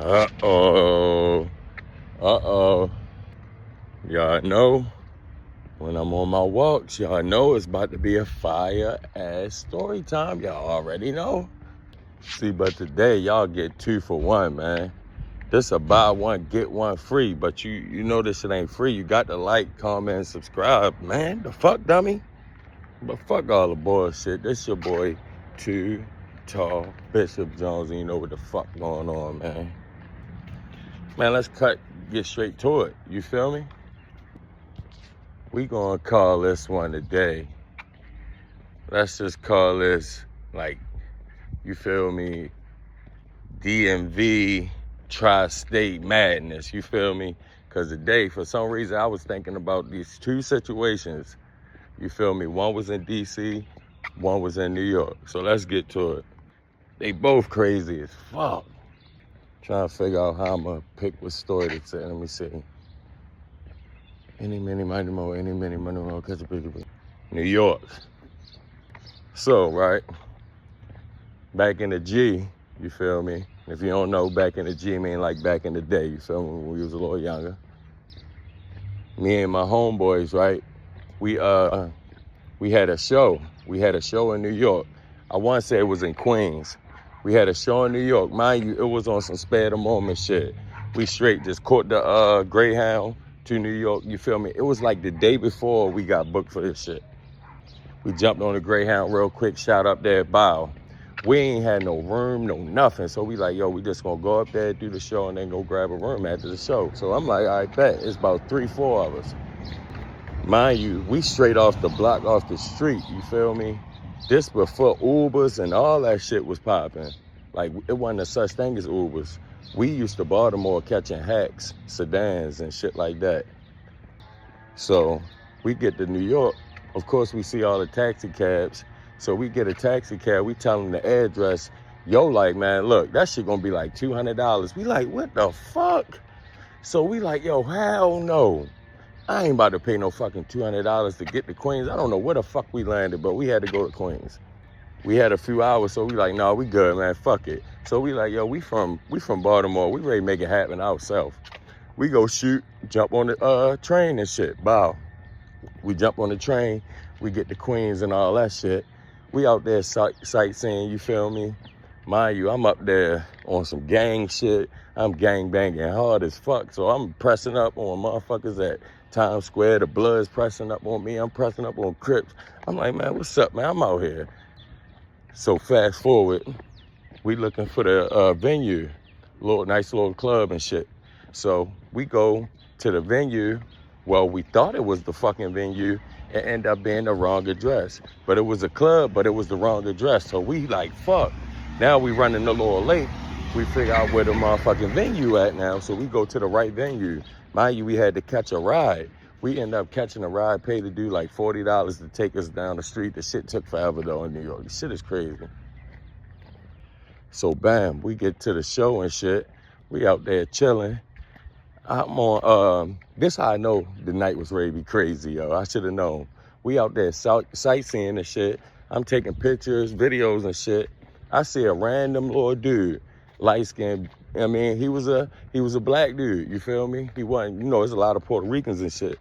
Uh-oh. Uh-oh. Y'all know, when I'm on my walks, y'all know it's about to be a fire-ass story time. Y'all already know. See, but today, y'all get 2 for 1, man. This a buy one, get one free. But you know this shit ain't free. You got to like, comment, and subscribe. Man, the fuck, dummy? But fuck all the bullshit. This your boy, Too Tall Bishop Jones, and you know what the fuck going on, man. Man, let's get straight to it. You feel me? We gonna call this one today. Let's just call this, like, you feel me, DMV tri-state madness, you feel me? Because today, for some reason, I was thinking about these 2 situations, you feel me? One was in DC, one was in New York. So let's get to it. They both crazy as fuck. Trying to figure out how I'm gonna pick what story to say. Let me see. Any, many, mighty mo, any, many, money, mo, catch a picture. New York. So, right, back in the G, you feel me? If you don't know, back in the G mean like back in the day, you feel me, when we was a little younger. Me and my homeboys, right, we had a show. We had a show in New York. I want to say it was in Queens. We had a show in New York. Mind you, it was on some spare the moment shit. We straight just caught the Greyhound to New York, you feel me? It was like the day before we got booked for this shit. We jumped on the Greyhound real quick, shot up there, bow. We ain't had no room, no nothing. So we like, yo, we just gonna go up there, do the show, and then go grab a room after the show. So I'm like, all right, bet. It's about 3, 4 of us. Mind you, we straight off the block, off the street, you feel me? This before Ubers and all that shit was popping. Like, it wasn't a such thing as Ubers. We used to Baltimore catching hacks, sedans, and shit like that. So we get to New York. Of course, we see all the taxi cabs. So we get a taxi cab. We tell them the address. Yo, like, man, look, that shit gonna be like $200. We like, what the fuck? So we like, yo, hell no. I ain't about to pay no fucking $200 to get to Queens. I don't know where the fuck we landed, but we had to go to Queens. We had a few hours, so we like, nah, we good, man, fuck it. So we like, yo, we from Baltimore. We ready to make it happen ourselves. We go shoot, jump on the train and shit, bow. We jump on the train, we get to Queens and all that shit. We out there sightseeing, you feel me? Mind you, I'm up there on some gang shit. I'm gang banging hard as fuck. So I'm pressing up on motherfuckers at Times Square. The blood's pressing up on me. I'm pressing up on Crips. I'm like, man, what's up, man? I'm out here. So fast forward, we looking for the venue, nice little club and shit. So we go to the venue. Well, we thought it was the fucking venue. It ended up being the wrong address. But it was a club, but it was the wrong address. So we like, fuck. Now we running a little late. We figure out where the motherfucking venue at now. So we go to the right venue. Mind you, we had to catch a ride. We end up catching a ride, paid the dude like $40 to take us down the street. The shit took forever though in New York. The shit is crazy. So bam, we get to the show and shit. We out there chilling. I'm on, this how I know the night was ready to be crazy, yo. I should have known. We out there sightseeing and shit. I'm taking pictures, videos and shit. I see a random little dude, light skinned. I mean, he was a black dude, you feel me? He wasn't, you know, there's a lot of Puerto Ricans and shit.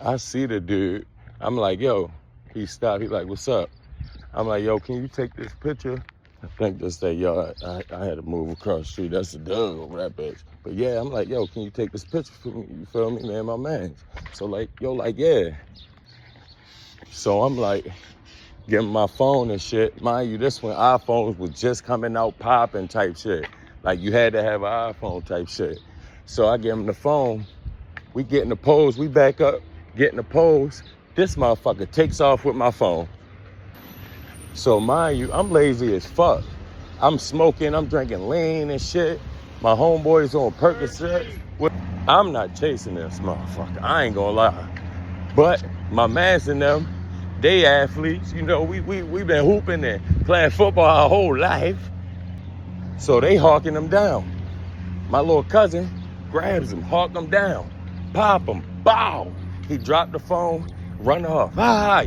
I see the dude. I'm like, yo, he stopped. He like, what's up? I'm like, yo, can you take this picture? I think just that, yo, I had to move across the street. That's the dog over that bitch. But yeah, I'm like, yo, can you take this picture for me? You feel me, man? My man. So like, yo, like, yeah. So I'm like, getting my phone and shit. Mind you, this when iPhones was just coming out popping type shit. Like you had to have an iPhone type shit. So I give him the phone. We get in the pose. We back up, get in the pose. This motherfucker takes off with my phone. So mind you, I'm lazy as fuck. I'm smoking, I'm drinking lean and shit. My homeboys on Percocet. I'm not chasing this motherfucker. I ain't gonna lie. But my mans and them, they athletes. You know, we been hooping and playing football our whole life. So they hawking them down. My little cousin grabs him, hawk him down, pop him, bow. He dropped the phone, run off,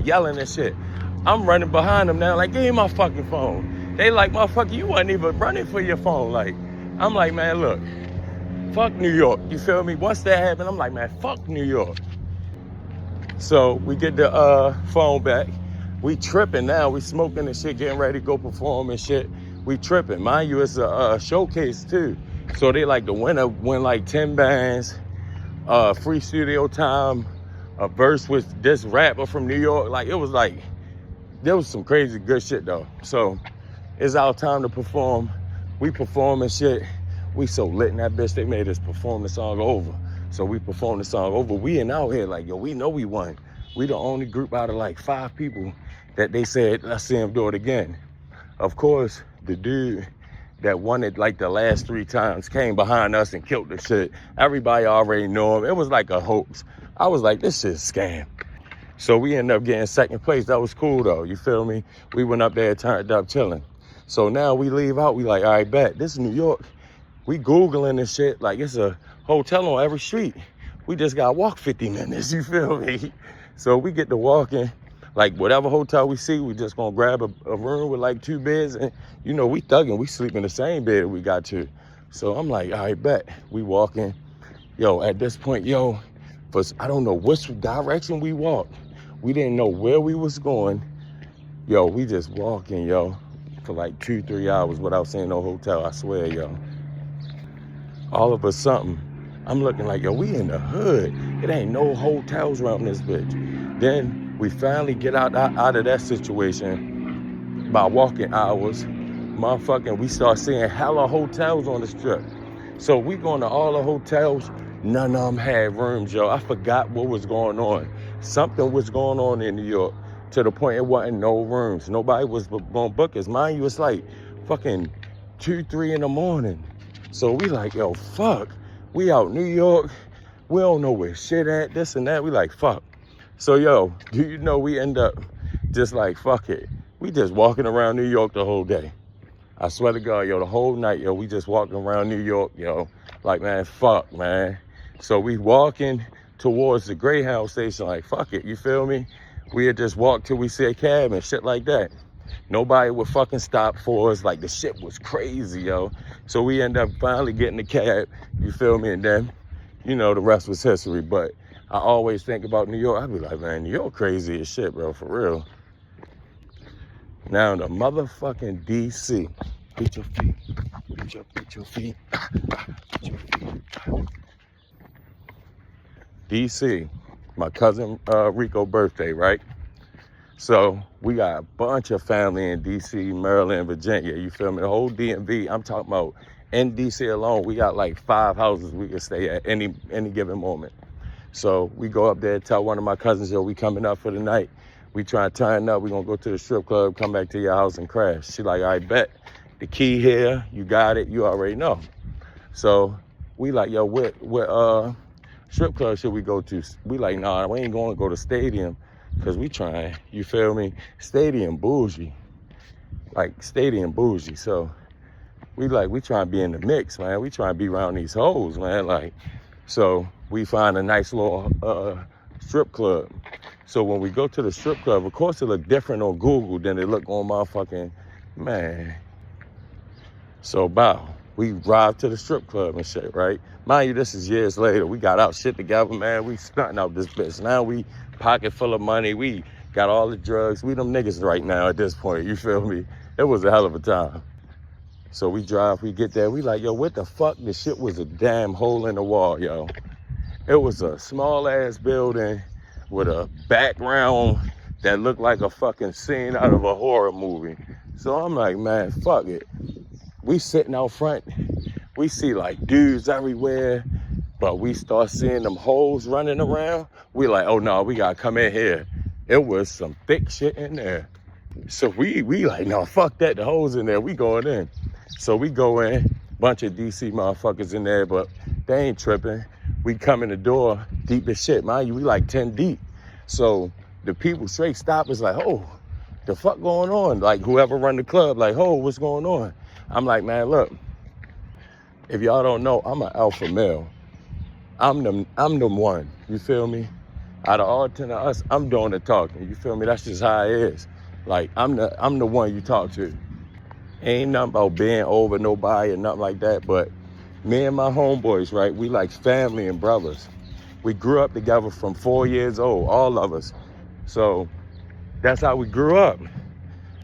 yelling and shit. I'm running behind them now, like, give me my fucking phone. They like, motherfucker, you wasn't even running for your phone. Like, I'm like, man, look, fuck New York. You feel me? Once that happened, I'm like, man, fuck New York. So we get the phone back. We tripping now. We smoking and shit, getting ready to go perform and shit. We tripping. Mind you, it's a showcase too. So they like the winner win like 10 bands, free studio time, a verse with this rapper from New York. Like it was like, there was some crazy good shit though. So it's our time to perform. We perform and shit. We so lit in that bitch, they made us perform the song over. So we performed the song over. We in out here like, yo, we know we won. We the only group out of like 5 people that they said, let's see him do it again. Of course, the dude that won it like the last 3 times came behind us and killed the shit. Everybody already knew him. It was like a hoax. I was like, this shit's a scam. So we ended up getting second place. That was cool though, you feel me? We went up there, turned up, chilling. So now we leave out, we like, all right, bet, this is New York. We Googling this shit, like it's a hotel on every street. We just gotta walk 50 minutes, you feel me? So we get to walking, like whatever hotel we see, we just gonna grab a room with like 2 beds and you know, we thugging, we sleep in the same bed we got to. So I'm like, all right, bet. We walking. Yo, at this point, yo, I don't know which direction we walked. We didn't know where we was going. Yo, we just walking, yo, for like 2-3 hours without seeing no hotel, I swear, yo. All of a sudden, I'm looking like, yo, we in the hood. It ain't no hotels around this bitch. Then we finally get out of that situation by walking hours. Motherfucking, we start seeing hella hotels on the strip. So we going to all the hotels. None of them had rooms, yo. I forgot what was going on. Something was going on in New York to the point it wasn't no rooms. Nobody was gonna book us. Mind you, it's like fucking 2-3 in the morning. So we like, yo, fuck. We out New York. We don't know where shit at, this and that. We like, fuck. So, yo, do you know we end up just like, fuck it. We just walking around New York the whole day. I swear to God, yo, the whole night, yo, we just walking around New York, yo. Like, man, fuck, man. So we walking towards the Greyhound station, like, fuck it, you feel me? We had just walked till we see a cab and shit like that. Nobody would fucking stop for us. Like, the shit was crazy, yo. So we end up finally getting the cab, you feel me? And then, you know, the rest was history. But I always think about New York. I be like, man, New York crazy as shit, bro, for real. Now the motherfucking DC. Put your feet. Put your feet. Put your feet. DC. My cousin Rico birthday, right? So we got a bunch of family in DC, Maryland, Virginia. You feel me? The whole DMV. I'm talking about in DC alone. We got like 5 houses we can stay at any given moment. So we go up there, tell one of my cousins, yo, we coming up for the night. We try to turn up. We gonna go to the strip club, come back to your house and crash. She like, I bet. The key here, you got it. You already know. So we like, yo, what strip club should we go to? We like, nah, we ain't gonna go to Stadium. Cause we trying, you feel me? Stadium bougie. Like Stadium bougie. So we trying to be in the mix, man. We trying to be around these hoes, man. Like, so we find a nice little strip club. So when we go to the strip club, of course it look different on Google than it look on motherfucking, man. So we drive to the strip club and shit, right? Mind you, this is years later. We got our shit together, man. We stunting out this bitch. Now we pocket full of money. We got all the drugs. We them niggas right now at this point, you feel me? It was a hell of a time. So we drive, we get there. We like, yo, what the fuck? This shit was a damn hole in the wall, yo. It was a small ass building with a background that looked like a fucking scene out of a horror movie. So I'm like, man, fuck it. We sitting out front. We see like dudes everywhere, but we start seeing them hoes running around. We like, oh no, we gotta come in here. It was some thick shit in there. So we like, no, fuck that, the hoes in there, we going in. So we go in, bunch of DC motherfuckers in there, but they ain't tripping. We come in the door, deep as shit. Mind you, we like 10 deep. So the people straight stop is like, oh, the fuck going on? Like whoever run the club, like, oh, what's going on? I'm like, man, look, if y'all don't know, I'm an alpha male. I'm the one, you feel me? Out of all 10 of us, I'm doing the talking, you feel me? That's just how it is. Like, I'm the one you talk to. Ain't nothing about being over nobody or nothing like that. But me and my homeboys, right, we like family and brothers. We grew up together from 4 years old, all of us. So that's how we grew up.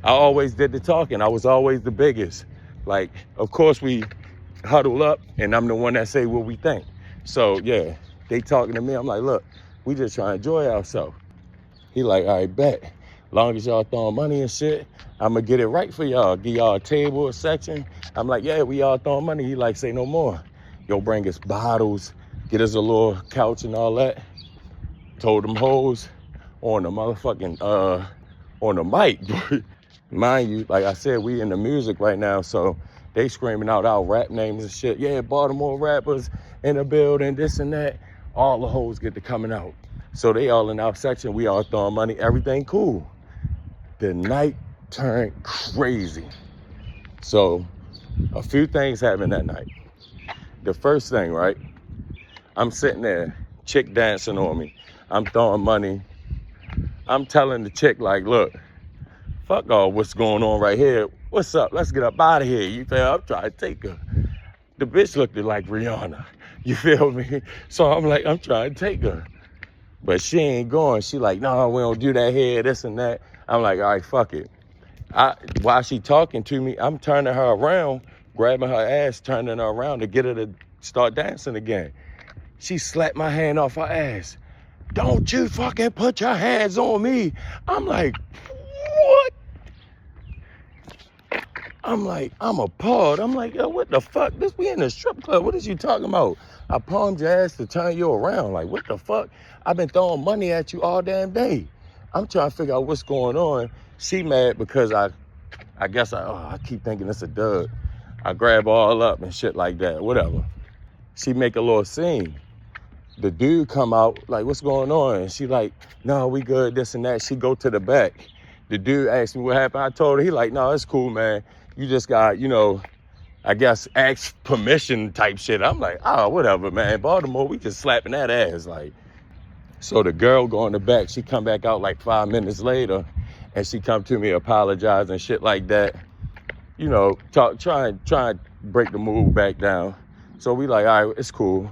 I always did the talking. I was always the biggest. Like, of course, we huddle up, and I'm the one that say what we think. So, yeah, they talking to me. I'm like, look, we just trying to enjoy ourselves. He like, all right, bet. Long as y'all throwing money and shit, I'm going to get it right for y'all. Give y'all a table, a section. I'm like, yeah, we all throwing money. He like, say no more. Yo, bring us bottles, get us a little couch and all that. Told them hoes on the motherfucking, on the mic. Mind you, like I said, we in the music right now, so they screaming out our rap names and shit. Yeah, Baltimore rappers in the building, this and that. All the hoes get to coming out. So they all in our section. We all throwing money. Everything cool. The night turned crazy. So a few things happened that night. The first thing, right? I'm sitting there, chick dancing on me. I'm throwing money. I'm telling the chick, like, look, fuck all what's going on right here. What's up? Let's get up out of here. You feel? I'm trying to take her. The bitch looked like Rihanna. You feel me? So I'm like, I'm trying to take her. But she ain't going. She like, no, we don't do that here, this and that. I'm like, all right, fuck it. While she talking to me, I'm turning her around, grabbing her ass, turning her around to get her to start dancing again. She slapped my hand off her ass. Don't you fucking put your hands on me. I'm like, what? I'm like, I'm appalled. I'm like, yo, what the fuck? We in a strip club. What is you talking about? I palmed your ass to turn you around. Like, what the fuck? I've been throwing money at you all damn day. I'm trying to figure out what's going on. She mad because I guess I keep thinking it's a dud. I grab all up and shit like that, whatever. She make a little scene. The dude come out, like, what's going on? And she like, no, we good, this and that. She go to the back. The dude asked me what happened. I told her, he like, no, it's cool, man. You just got, I guess, ask permission type shit. I'm like, oh, whatever, man. Baltimore, we just slapping that ass, like. So the girl go in the back. She come back out like 5 minutes later, and she come to me, apologize and shit like that. Try and break the mood back down. So we like, all right, it's cool.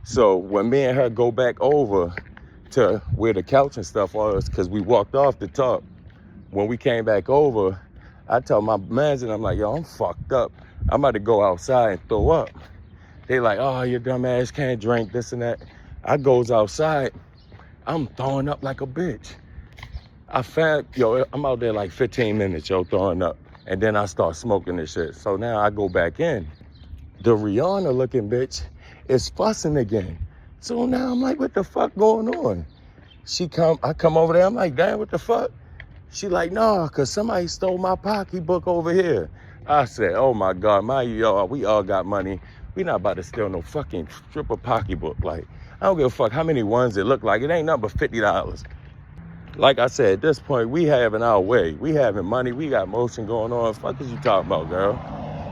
So when me and her go back over to where the couch and stuff was, because we walked off the top, when we came back over, I tell my manager, I'm like, yo, I'm fucked up. I'm about to go outside and throw up. They like, oh, your dumb ass can't drink, this and that. I goes outside. I'm throwing up like a bitch. I'm out there like 15 minutes, throwing up. And then I start smoking this shit. So now I go back in. The Rihanna looking bitch is fussing again. So now I'm like, what the fuck going on? I come over there, I'm like, damn, what the fuck? She like, no, cause somebody stole my pocketbook over here. I said, oh my God, we all got money. We not about to steal no fucking stripper pocketbook. Like, I don't give a fuck how many ones it look like. It ain't nothing but $50. Like I said, at this point, we having our way. We having money. We got motion going on. Fuck is you talking about, girl?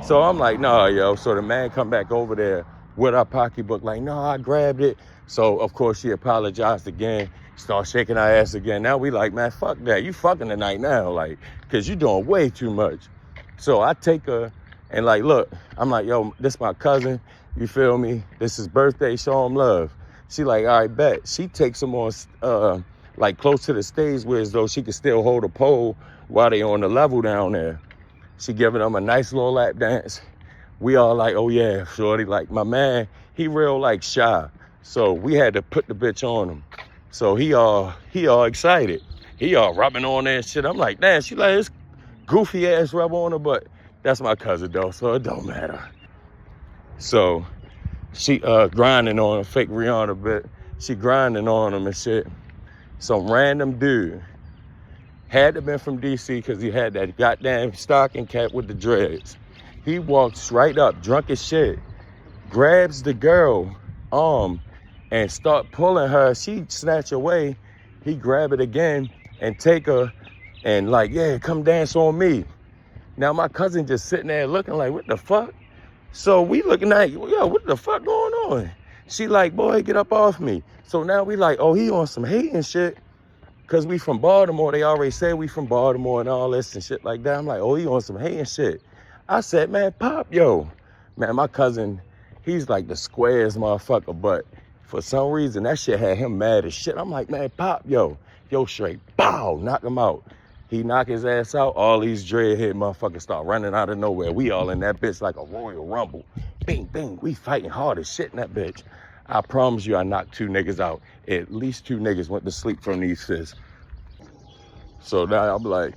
So I'm like, nah, yo. So the man come back over there with our pocketbook, like, no, I grabbed it. So, of course, she apologized again, start shaking our ass again. Now we like, man, fuck that. You fucking tonight now, like, because you doing way too much. So I take her and, like, look, I'm like, yo, this my cousin. You feel me? This is birthday. Show him love. She like, all right, bet. She takes him on, like, close to the stage where as though she could still hold a pole while they on the level down there. She giving them a nice little lap dance. We all like, oh, yeah, shorty. Like, my man, he real, like, shy. So we had to put the bitch on him. So he all excited. He all rubbing on there and shit. I'm like, damn, she like this goofy ass rub on her, but that's my cousin, though, so it don't matter. So she grinding on him, fake Rihanna bit. She grinding on him and shit. Some random dude had to been from DC because he had that goddamn stocking cap with the dreads. He walks right up, drunk as shit, grabs the girl arm and start pulling her. She snatch away. He grab it again and take her and like, yeah, come dance on me. Now my cousin just sitting there looking like, what the fuck? So we looking at, yo, what the fuck going on? She like, boy, get up off me. So now we like, oh, he on some hating shit. Cause we from Baltimore. They already said we from Baltimore and all this and shit like that. I'm like, oh, he on some hating shit. I said, man, Pop, yo. Man, my cousin, he's like the squarest motherfucker, but for some reason, that shit had him mad as shit. I'm like, man, Pop, yo, straight, bow, knock him out. He knock his ass out, all these dreadhead motherfuckers start running out of nowhere. We all in that bitch like a Royal Rumble. Bing, bing, we fighting hard as shit in that bitch. I promise you I knocked 2 niggas out. At least 2 niggas went to sleep from these fists. So now I'm like,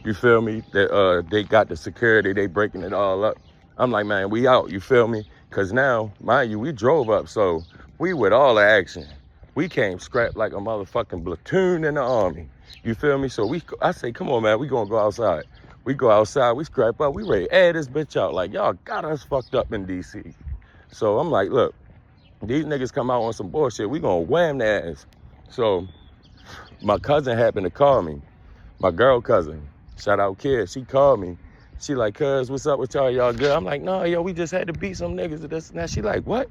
you feel me? They got the security, they breaking it all up. I'm like, man, we out, you feel me? Cause now, mind you, we drove up, so we with all the action. We came scrapped like a motherfucking platoon in the army. You feel me? So I say, come on, man, we gonna go outside. We go outside, we scrap up, we ready to air this bitch out. Like, y'all got us fucked up in DC. So I'm like, look, these niggas come out on some bullshit, we gonna wham their ass. So my cousin happened to call me, my girl cousin, shout out Kid, she called me. She like, cuz, what's up with y'all? Y'all good? I'm like, no, yo, we just had to beat some niggas and this and that. She like, what?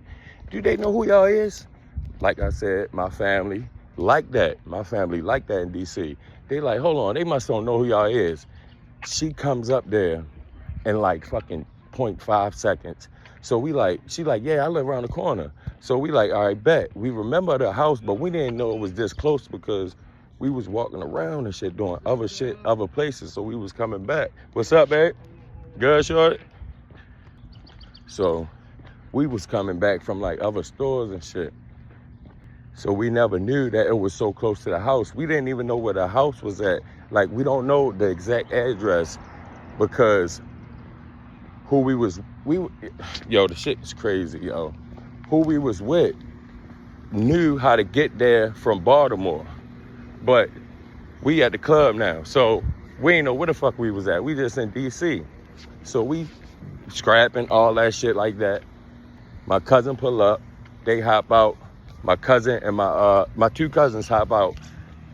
Do they know who y'all is? Like I said, my family like that. My family like that in DC. They like, hold on, they must don't know who y'all is. She comes up there in like fucking 0.5 seconds. So we like, she like, yeah, I live around the corner. So we like, all right, bet. We remember the house, but we didn't know it was this close because we was walking around and shit, doing other shit, other places. So we was coming back. What's up, babe? Good, shorty? So we was coming back from like other stores and shit. So we never knew that it was so close to the house. We didn't even know where the house was at. Like, we don't know the exact address because yo, the shit is crazy, yo. Who we was with knew how to get there from Baltimore. But we at the club now, so we ain't know where the fuck we was at. We just in DC. So we scrapping all that shit like that. My cousin pull up, they hop out. My cousin and my 2 cousins hop out,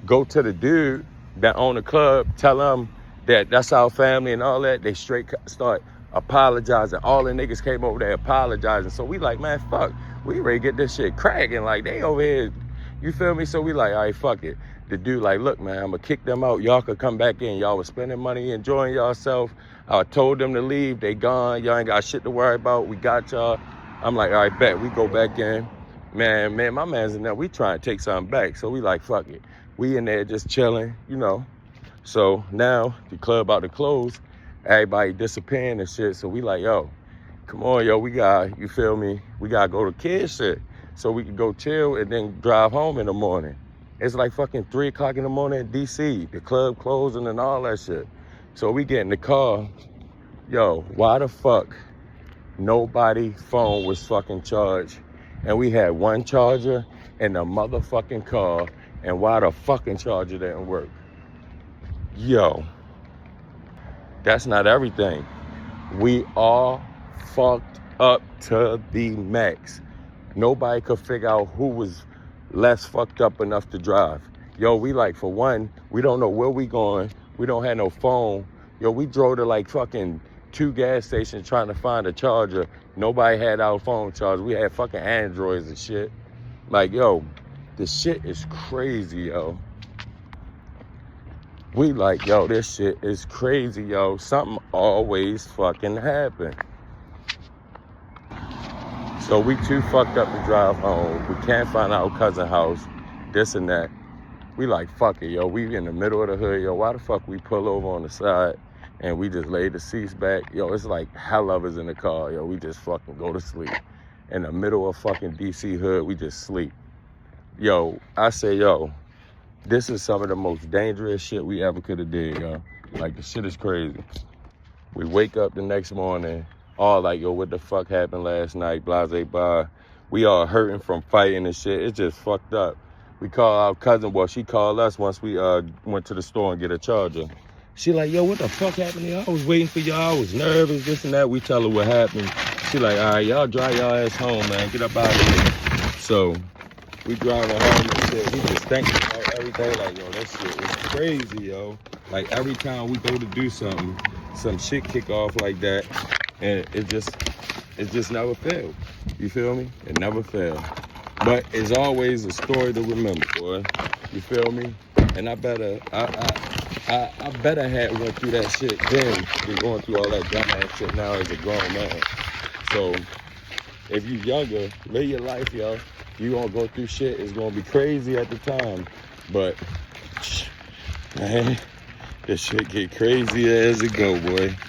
go to the dude that own the club, tell him that that's our family and all that. They straight start apologizing. All the niggas came over there apologizing. So we like, man, fuck, we ready to get this shit cracking. Like, they over here, you feel me? So we like, all right, fuck it. The dude like, look, man, I'm gonna kick them out. Y'all could come back in. Y'all was spending money, enjoying yourself. I told them to leave. They gone. Y'all ain't got shit to worry about. We got y'all. I'm like, all right, bet. We go back in. Man, my man's in there. We trying to take something back. So we like, fuck it. We in there just chilling, you know. So now the club about to close. Everybody disappearing and shit. So we like, yo, come on, yo, you feel me? We gotta go to kids shit. So we can go chill and then drive home in the morning. It's like fucking 3 o'clock in the morning in DC. The club closing and all that shit. So we get in the car. Yo, why the fuck nobody's phone was fucking charged? And we had 1 charger in the motherfucking car. And why the fucking charger didn't work? Yo, that's not everything. We all fucked up to the max. Nobody could figure out who was less fucked up enough to drive. Yo, we like, for one, we don't know where we going. We don't have no phone. Yo, we drove to like fucking 2 gas stations trying to find a charger. Nobody had our phone charged. We had fucking Androids and shit. Like, yo, the shit is crazy, yo. We like, yo, this shit is crazy, yo. Something always fucking happen. So we too fucked up to drive home. We can't find our cousin's house, this and that. We like, fuck it, yo. We in the middle of the hood, yo. Why the fuck we pull over on the side and we just lay the seats back? Yo, it's like hell of us in the car, yo. We just fucking go to sleep. In the middle of fucking DC hood, we just sleep. Yo, I say, yo, this is some of the most dangerous shit we ever could have did, yo. Like, the shit is crazy. We wake up the next morning, all like, yo, what the fuck happened last night, blase blah. We all hurting from fighting and shit. It's just fucked up. We call our cousin, well, she called us once we went to the store and get a charger. She like, yo, what the fuck happened here? I was waiting for y'all. I was nervous, this and that. We tell her what happened. She like, all right, y'all drive y'all ass home, man. Get up out of here. So we driving home and shit. We just thinking about everything. Like, yo, that shit is crazy, yo. Like, every time we go to do something, some shit kick off like that, and it just never failed. You feel me? It never failed. But it's always a story to remember, boy. You feel me? And I bet I had went through that shit then than going through all that dumbass shit now as a grown man. So if you younger, live your life, yo. You gonna go through shit. It's gonna be crazy at the time, but man, this shit get crazy as it go, boy.